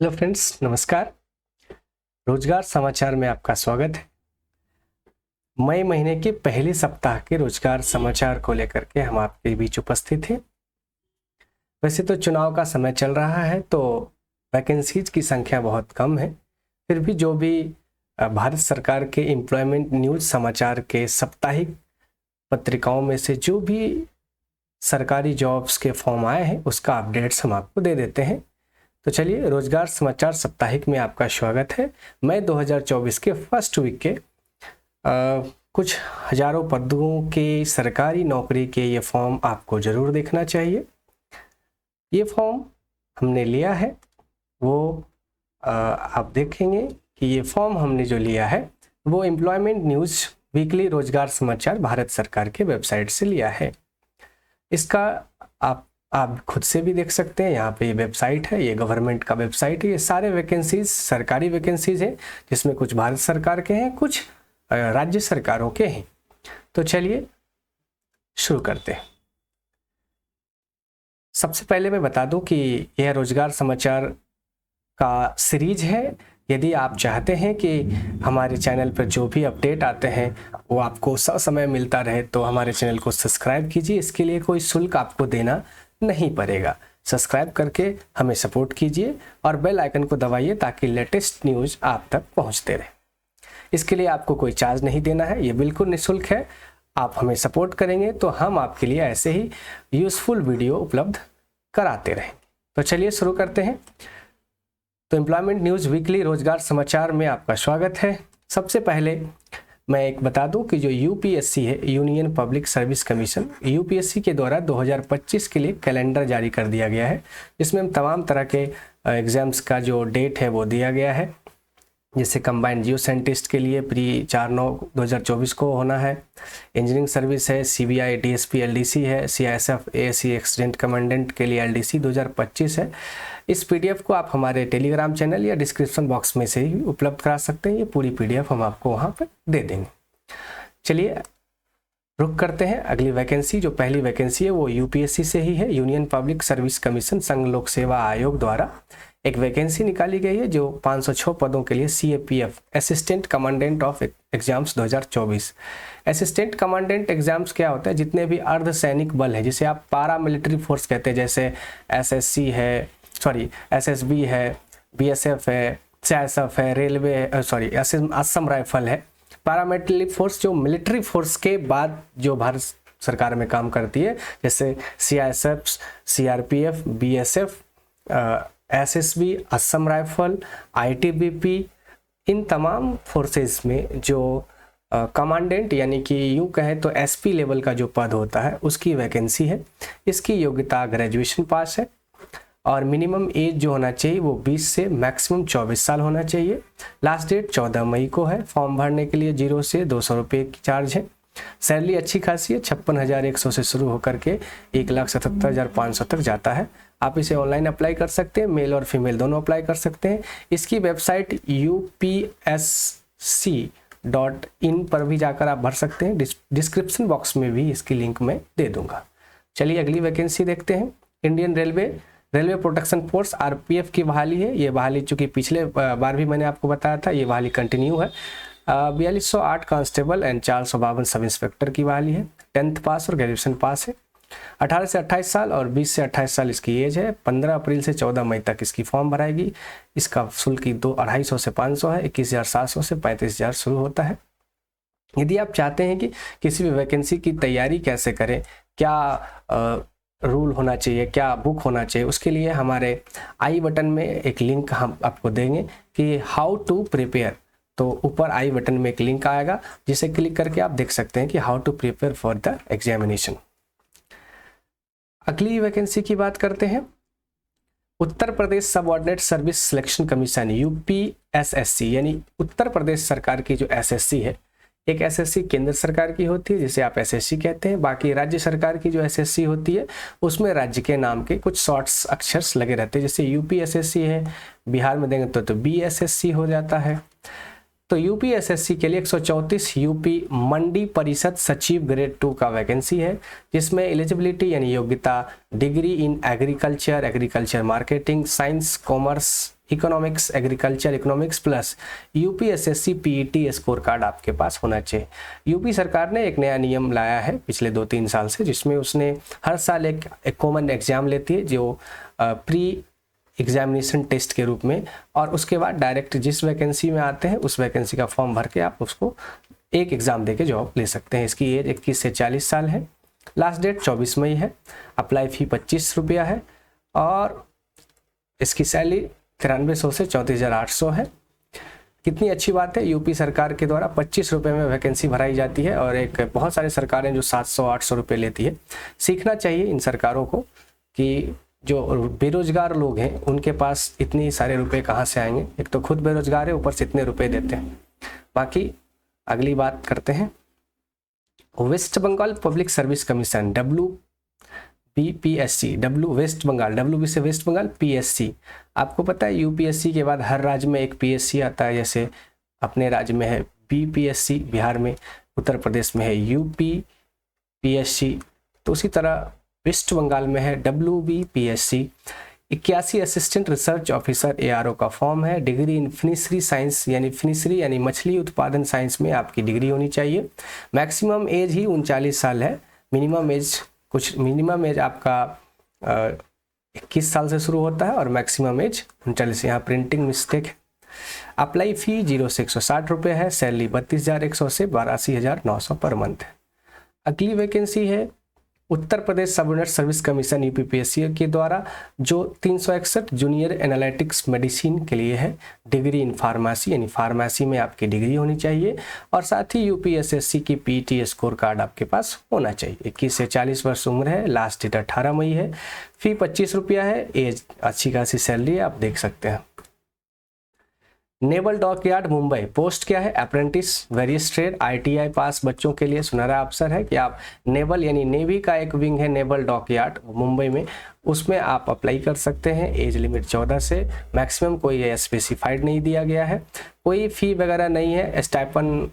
Hello friends, नमस्कार। रोजगार समाचार में आपका स्वागत है। मई महीने के पहले सप्ताह के रोजगार समाचार को लेकर के हम आपके बीच उपस्थित हैं। वैसे तो चुनाव का समय चल रहा है तो वैकेंसीज की संख्या बहुत कम है, फिर भी जो भी भारत सरकार के एम्प्लॉयमेंट न्यूज समाचार के साप्ताहिक पत्रिकाओं में से जो भी सरकारी जॉब्स के फॉर्म आए हैं उसका अपडेट्स हम आपको दे देते हैं। तो चलिए, रोजगार समाचार साप्ताहिक में आपका स्वागत है। मई 2024 के फर्स्ट वीक के कुछ हजारों पदों के सरकारी नौकरी के ये फॉर्म आपको ज़रूर देखना चाहिए। ये फॉर्म हमने लिया है वो आप देखेंगे कि ये फॉर्म हमने जो लिया है वो एम्प्लॉयमेंट न्यूज़ वीकली रोजगार समाचार भारत सरकार के वेबसाइट से लिया है। इसका आप खुद से भी देख सकते हैं। यहाँ पे ये वेबसाइट है, ये गवर्नमेंट का वेबसाइट है। ये सारे वैकेंसीज सरकारी वैकेंसीज हैं, जिसमें कुछ भारत सरकार के हैं, कुछ राज्य सरकारों के हैं। तो चलिए शुरू करते हैं। सबसे पहले मैं बता दूं कि यह रोजगार समाचार का सीरीज है। यदि आप चाहते हैं कि हमारे चैनल पर जो भी अपडेट आते हैं वो आपको ससमय मिलता रहे तो हमारे चैनल को सब्सक्राइब कीजिए। इसके लिए कोई शुल्क आपको देना नहीं पड़ेगा। सब्सक्राइब करके हमें सपोर्ट कीजिए और बेल आइकन को दबाइए ताकि लेटेस्ट न्यूज़ आप तक पहुंचते रहे। इसके लिए आपको कोई चार्ज नहीं देना है, ये बिल्कुल निःशुल्क है। आप हमें सपोर्ट करेंगे तो हम आपके लिए ऐसे ही यूज़फुल वीडियो उपलब्ध कराते रहेंगे। तो चलिए शुरू करते हैं। तो एम्प्लॉयमेंट न्यूज़ वीकली रोजगार समाचार में आपका स्वागत है। सबसे पहले मैं एक बता दूं कि जो यूपीएससी है, union public Service commission, UPSC के द्वारा 2025 के लिए कैलेंडर जारी कर दिया गया है, जिसमें तमाम तरह के एग्ज़ाम्स का जो डेट है वो दिया गया है। जैसे कंबाइंड जियो साइंटिस्ट के लिए प्री 4/9/2024 को होना है। इंजीनियरिंग सर्विस है, सीबीआई डीएसपी एलडीसी है, सीआईएसएफ एएसी एक्सीडेंट कमांडेंट के लिए एलडीसी 2025 है। इस पीडीएफ को आप हमारे टेलीग्राम चैनल या डिस्क्रिप्शन बॉक्स में से ही उपलब्ध करा सकते हैं। ये पूरी पीडीएफ हम आपको वहाँ पर दे देंगे। चलिए रुक करते हैं। अगली वैकेंसी, जो पहली वैकेंसी है वो यूपीएससी से ही है। यूनियन पब्लिक सर्विस कमीशन संघ लोक सेवा आयोग द्वारा एक वैकेंसी निकाली गई है जो 506 पदों के लिए CAPF assistant commandant of exams 2024। Assistant commandant exams क्या होता है? जितने भी अर्धसैनिक बल है, जिसे आप पारा मिलिट्री फोर्स कहते हैं, जैसे एसएससी है, एसएसबी है, बीएसएफ है, सीआईएसएफ है, रेलवे असम राइफल है। पारामिलिट्री फोर्स जो मिलिट्री फोर्स के बाद जो भारत सरकार में काम करती है, जैसे CISF, CRPF, BSF, SSB, Assam rifle, ITBP, इन तमाम फोर्सेस में जो कमांडेंट यानी कि यूँ कहें तो एसपी लेवल का जो पद होता है उसकी वैकेंसी है। इसकी योग्यता ग्रेजुएशन पास है और मिनिमम एज जो होना चाहिए वो 20 से मैक्सिमम 24 साल होना चाहिए। लास्ट डेट 14 मई को है। फॉर्म भरने के लिए 0 से 200 रुपये की चार्ज है। सैलरी अच्छी खासी है, 56,100 से शुरू होकर के 1,77,500 तक जाता है। आप इसे ऑनलाइन अप्लाई कर सकते हैं, मेल और फीमेल दोनों अप्लाई कर सकते हैं। इसकी वेबसाइट upsc.in पर भी जाकर आप भर सकते हैं। डिस्क्रिप्शन बॉक्स में भी इसकी लिंक मैं दे दूंगा। चलिए अगली वैकेंसी देखते हैं। Indian railway protection force RPF की बहाली है। ये बहाली चूँकि पिछले बार भी मैंने आपको बताया था, ये बहाली कंटिन्यू है। 4208 कांस्टेबल एंड 452 सब इंस्पेक्टर की बहाली है। 10th पास और ग्रेजुएशन पास है। 18 से 28 साल और 20 से 28 साल इसकी एज है। 15 अप्रैल से 14 मई तक इसकी फॉर्म भराएगी। इसका शुल्क 2,250 से 500 है। 21,700 से 35,000 शुरू होता है। यदि आप चाहते हैं कि किसी भी वैकेंसी की तैयारी कैसे करें, क्या रूल होना चाहिए, क्या बुक होना चाहिए, उसके लिए हमारे आई बटन में एक लिंक हम आपको देंगे कि हाउ टू प्रिपेयर। तो ऊपर आई बटन में एक लिंक आएगा जिसे क्लिक करके आप देख सकते हैं कि how to prepare for the examination. अगली वैकेंसी की बात करते हैं। Uttar Pradesh subordinate service selection commission UPSSC, यानी उत्तर प्रदेश सरकार की जो एसएससी है, एक एसएससी केंद्र सरकार की होती है जिसे आप एसएससी कहते हैं। बाकी राज्य सरकार की जो एसएससी होती है उसमें राज्य के नाम के कुछ शॉर्ट्स अक्षर्स लगे रहते हैं। जैसे यूपीएसएससी है, बिहार में देंगे तो बीएसएससी हो जाता है। तो यूपीएसएससी के लिए 134 यूपी मंडी परिषद सचिव ग्रेड 2 का वैकेंसी है, जिसमें एलिजिबिलिटी यानी योग्यता degree in agriculture marketing, science, commerce, economics, agriculture economics plus UPSSC PET score card आपके पास होना चाहिए। यूपी सरकार ने एक नया नियम लाया है पिछले 2-3 साल से, जिसमें उसने हर साल एक कॉमन एग्जाम लेती है जो प्री एग्जामिनेशन टेस्ट के रूप में, और उसके बाद डायरेक्ट जिस वैकेंसी में आते हैं उस वैकेंसी का फॉर्म भर के आप उसको एक एग्ज़ाम दे के जॉब ले सकते हैं। इसकी एज 21 से 40 साल है। लास्ट डेट 24 मई है। अप्लाई फ़ी 25 रुपया है और इसकी सैलरी 9300 से 34,800 है। कितनी अच्छी बात है, यूपी सरकार के द्वारा 25 रुपये में वैकेंसी भराई जाती है और एक बहुत सारी सरकारें जो 700-800 रुपये लेती है। सीखना चाहिए इन सरकारों को कि जो बेरोजगार लोग हैं उनके पास इतनी सारे रुपए कहाँ से आएंगे। एक तो खुद बेरोजगार है, ऊपर से इतने रुपए देते हैं। बाकी अगली बात करते हैं, West Bengal Public Service Commission WBPSC, West Bengal, WB से वेस्ट बंगाल, PSC। आपको पता है यूपीएससी के बाद हर राज्य में एक PSC आता है। जैसे अपने राज्य में है BPSC, बिहार में, उत्तर प्रदेश में है UPPSC, तो उसी तरह वेस्ट बंगाल में है WBPSC। 81 assistant research officer ARO का फॉर्म है। डिग्री इन फिनिशरी साइंस यानी मछली उत्पादन साइंस में आपकी डिग्री होनी चाहिए। मैक्सिमम एज ही 39 साल है। मिनिमम एज आपका 21 साल से शुरू होता है और मैक्सिमम एज 39। यहाँ प्रिंटिंग मिस्टेक है। अप्लाई फ़ी 0 से 160 रुपये है। सैलरी 32,100 से 82,900 पर मंथ है। अगली वैकेंसी है उत्तर Pradesh subordinate service commission UPPSC के द्वारा, जो 361 जूनियर एनालिटिक्स मेडिसिन के लिए है। डिग्री इन फार्मेसी यानी फार्मेसी में आपकी डिग्री होनी चाहिए और साथ ही UPSSC की PET स्कोर कार्ड आपके पास होना चाहिए। 21 से 40 वर्ष उम्र है। लास्ट डेट 18 मई है। फ़ी 25 रुपया है। एज अच्छी खासी सैलरी है, आप देख सकते हैं। नेवल डॉकयार्ड मुंबई, पोस्ट क्या है, अप्रेंटिस, वेरियस ट्रेड, ITI पास बच्चों के लिए सुनहरा अवसर है कि आप नेवल यानी नेवी का एक विंग है नेवल डॉकयार्ड मुंबई में, उसमें आप अप्लाई कर सकते हैं। एज लिमिट 14 से, मैक्सिमम कोई स्पेसिफाइड नहीं दिया गया है। कोई फ़ी वगैरह नहीं है। स्टाइपन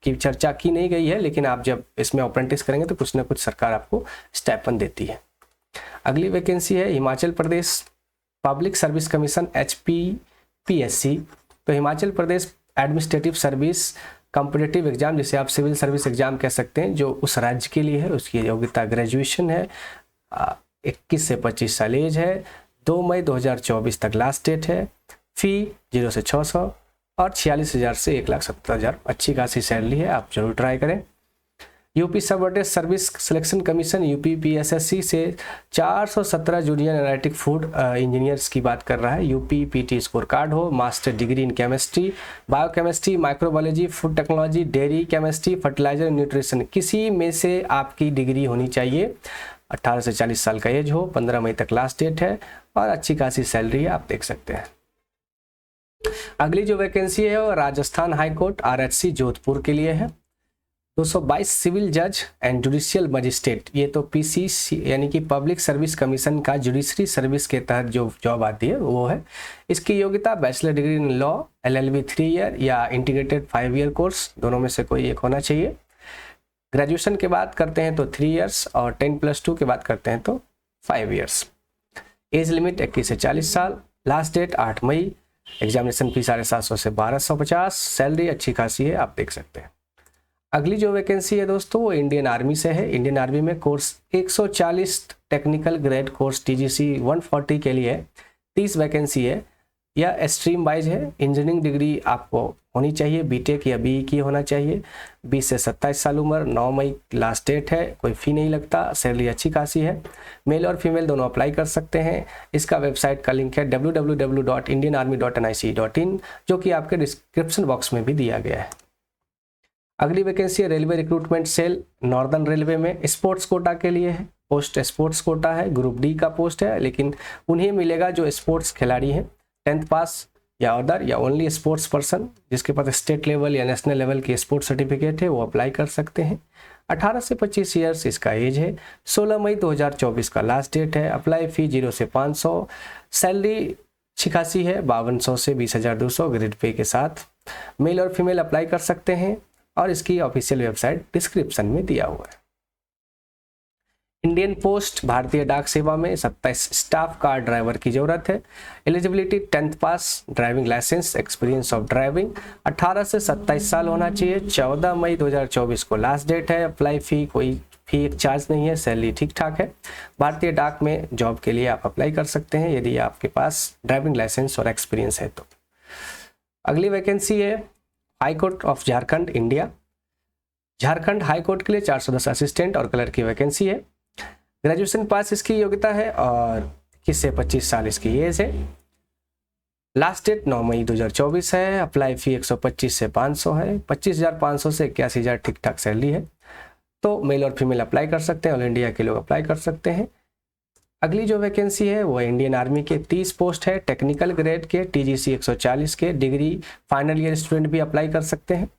की चर्चा की नहीं गई है, लेकिन आप जब इसमें अप्रेंटिस करेंगे तो कुछ ना कुछ सरकार आपको स्टाइपन देती है। अगली वैकेंसी है Himachal Pradesh public Service commission HPPSC। तो Himachal Pradesh administrative service competitive exam, जिसे आप सिविल सर्विस एग्जाम कह सकते हैं, जो उस राज्य के लिए है, उसकी योग्यता ग्रेजुएशन है। 21 से 25 साल एज है। 2 मई 2024 तक लास्ट डेट है। फ़ी 0 से 600 और 46,000 से 1,70,000। अच्छी खासी सैलरी है, आप जरूर ट्राई करें। UP subordinate service selection commission UPPSSC से 417 जूनियर एनालिटिक फूड इंजीनियर्स की बात कर रहा है। UPPT स्कोर कार्ड हो, master degree in chemistry, biochemistry, microbiology, food technology, dairy chemistry, fertiliser, nutrition, किसी में से आपकी डिग्री होनी चाहिए। 18 से 40 साल का एज हो। 15 मई तक लास्ट डेट है और अच्छी खासी सैलरी है, आप देख सकते हैं। अगली जो वैकेंसी है वो राजस्थान हाईकोर्ट RHC जोधपुर के लिए है। 222 सिविल जज एंड जुडिशियल मजिस्ट्रेट, ये तो PCC यानी कि पब्लिक सर्विस कमीशन का जुडिशरी सर्विस के तहत जो जॉब आती है वो है। इसकी योग्यता bachelor degree in law, LLB 3 year या इंटीग्रेटेड 5 ईयर कोर्स, दोनों में से कोई एक होना चाहिए। ग्रेजुएशन के बाद करते हैं तो 3 इयर्स और 10+2 के बाद करते हैं तो 5 इयर्स। एज लिमिट 21 से 40 साल। लास्ट डेट 8 मई। एग्जामिनेशन फी 750 से 1250। सैलरी अच्छी खासी है, आप देख सकते हैं। अगली जो वैकेंसी है दोस्तों वो इंडियन आर्मी से है। इंडियन आर्मी में course 140 technical grade course TGC 140 के लिए 30 वैकेंसी है। यह स्ट्रीम वाइज है। इंजीनियरिंग डिग्री आपको होनी चाहिए, BTech या BE की होना चाहिए। 20 से 27 साल उम्र। 9 मई लास्ट डेट है। कोई फ़ी नहीं लगता। सैलरी अच्छी खासी है। मेल और फीमेल दोनों अप्लाई कर सकते हैं। इसका वेबसाइट का लिंक है www.indianarmy.nic.in, जो कि आपके डिस्क्रिप्शन बॉक्स में भी दिया गया है। अगली वैकेंसी है Railway Recruitment Cell Northern Railway में, स्पोर्ट्स कोटा के लिए है। पोस्ट स्पोर्ट्स कोटा है, ग्रुप D का पोस्ट है, लेकिन उन्हें मिलेगा जो स्पोर्ट्स खिलाड़ी हैं, 10th पास या अदर या ओनली स्पोर्ट्स पर्सन जिसके पास स्टेट लेवल या नेशनल लेवल की स्पोर्ट्स सर्टिफिकेट है, वो अप्लाई कर सकते हैं। 18 से 25 ईयर्स इसका एज है। 16 मई 2024 का लास्ट डेट है। अप्लाई फ़ी 0 से 500। सैलरी अच्छी खासी है, 5200 से 20,200 ग्रेड पे के साथ। मेल और फीमेल अप्लाई कर सकते हैं और इसकी ऑफिशियल वेबसाइट डिस्क्रिप्शन में दिया हुआ है। इंडियन पोस्ट भारतीय डाक सेवा में 27 स्टाफ कार ड्राइवर की जरूरत है। Eligibility 10th pass, driving licence, experience of driving 18 से 27 साल होना चाहिए। 14 मई 2024 को लास्ट डेट है। अप्लाई फी कोई फी एक चार्ज नहीं है, सैलरी ठीक ठाक है। भारतीय डाक में जॉब के लिए आप अप्लाई कर सकते हैं यदि आपके पास ड्राइविंग लाइसेंस और एक्सपीरियंस है तो। अगली वैकेंसी है high court of Jharkhand India. Jharkhand high court के लिए 410 असिस्टेंट और क्लर्क की वैकेंसी है। ग्रेजुएशन पास इसकी योग्यता है और 21 से 25 साल इसकी एज है। लास्ट डेट 9 मई 2024 है। अप्लाई फी 125 से 500 है। 25,500 से 81,000 ठीक ठाक सैलरी है। तो मेल और फीमेल अप्लाई कर सकते हैं, ऑल इंडिया के लोग अप्लाई कर सकते हैं। अगली जो वैकेंसी है वो इंडियन आर्मी के 30 पोस्ट है। टेक्निकल ग्रेड के TGC 140 के डिग्री फाइनल ईयर स्टूडेंट भी अप्लाई कर सकते हैं।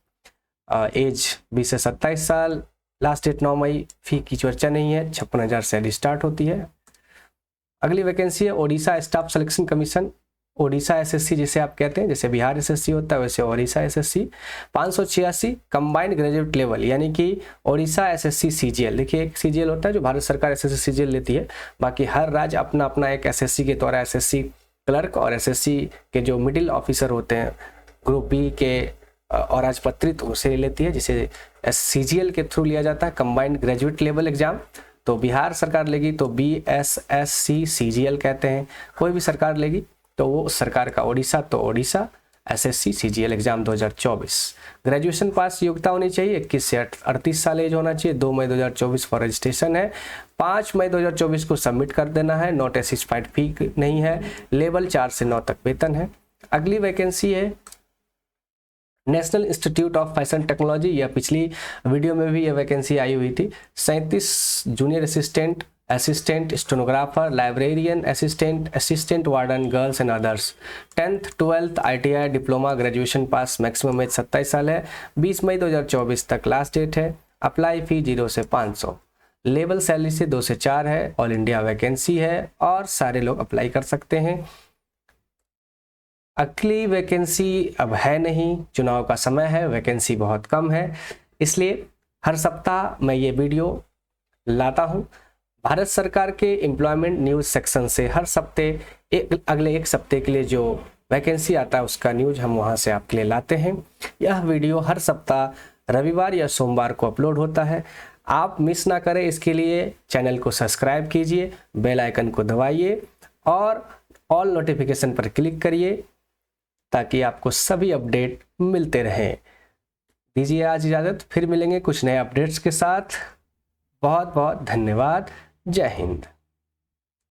एज 20 से 27 साल। लास्ट डेट 9 मई। फी की चर्चा नहीं है। 56,000 सैलरी स्टार्ट होती है। अगली वैकेंसी है Odisha staff selection commission, Odisha SSC जिसे आप कहते हैं, जैसे बिहार SSC होता है वैसे Odisha SSC 586 combined graduate level, यानी कि ओडिशा SSC CGL। देखिए एक CGL होता है जो भारत सरकार SSC CGL लेती है, बाकी हर राज्य अपना अपना एक SSC के द्वारा SSC क्लर्क और SSC के जो मिडिल ऑफिसर होते हैं ग्रुप B के और राजपत्रित उसे लेती है, जिसे CGL के थ्रू लिया जाता है कंबाइंड ग्रेजुएट लेवल एग्जाम। तो बिहार सरकार लेगी तो BSSC CGL कहते हैं। कोई भी सरकार लेगी तो वो सरकार का ओडिशा तो Odisha SSC CGL exam 2024। Graduation pass योग्यता होनी चाहिए। 21 से 38 साल एज होना चाहिए। 2 मई 2024 फॉर रजिस्ट्रेशन है। 5 मई 2024 को सबमिट कर देना है। नॉट एसिस्फाइड फी नहीं है। लेवल 4 से 9 तक वेतन है। अगली वैकेंसी है national institute of fashion technology. यह पिछली वीडियो में भी यह वैकेंसी आई हुई थी। 37 junior assistant, assistant stenographer, librarian assistant, assistant warden, girls and others. 10th 12th ITI diploma, graduation pass, maximum age 27 साल है। 20 मई 2024 तक लास्ट डेट है। अप्लाई फी 0 से 500। लेवल सैलरी से 2 से 4 है। ऑल इंडिया वैकेंसी है और सारे लोग अप्लाई कर सकते हैं। अगली वैकेंसी अब है नहीं, चुनाव का समय है, वैकेंसी बहुत कम है, इसलिए हर सप्ताह मैं ये वीडियो लाता हूँ। भारत सरकार के एम्प्लॉयमेंट न्यूज़ सेक्शन से हर हफ्ते अगले एक सप्ते के लिए जो वैकेंसी आता है उसका न्यूज़ हम वहाँ से आपके लिए लाते हैं। यह वीडियो हर सप्ताह रविवार या सोमवार को अपलोड होता है। आप मिस ना करें, इसके लिए चैनल को सब्सक्राइब कीजिए, बेल आइकन को दबाइए और ऑल नोटिफिकेशन पर क्लिक करिए ताकि आपको सभी अपडेट मिलते रहें। दीजिए आज इजाज़त, फिर मिलेंगे कुछ नए अपडेट्स के साथ। बहुत बहुत धन्यवाद। जय हिंद।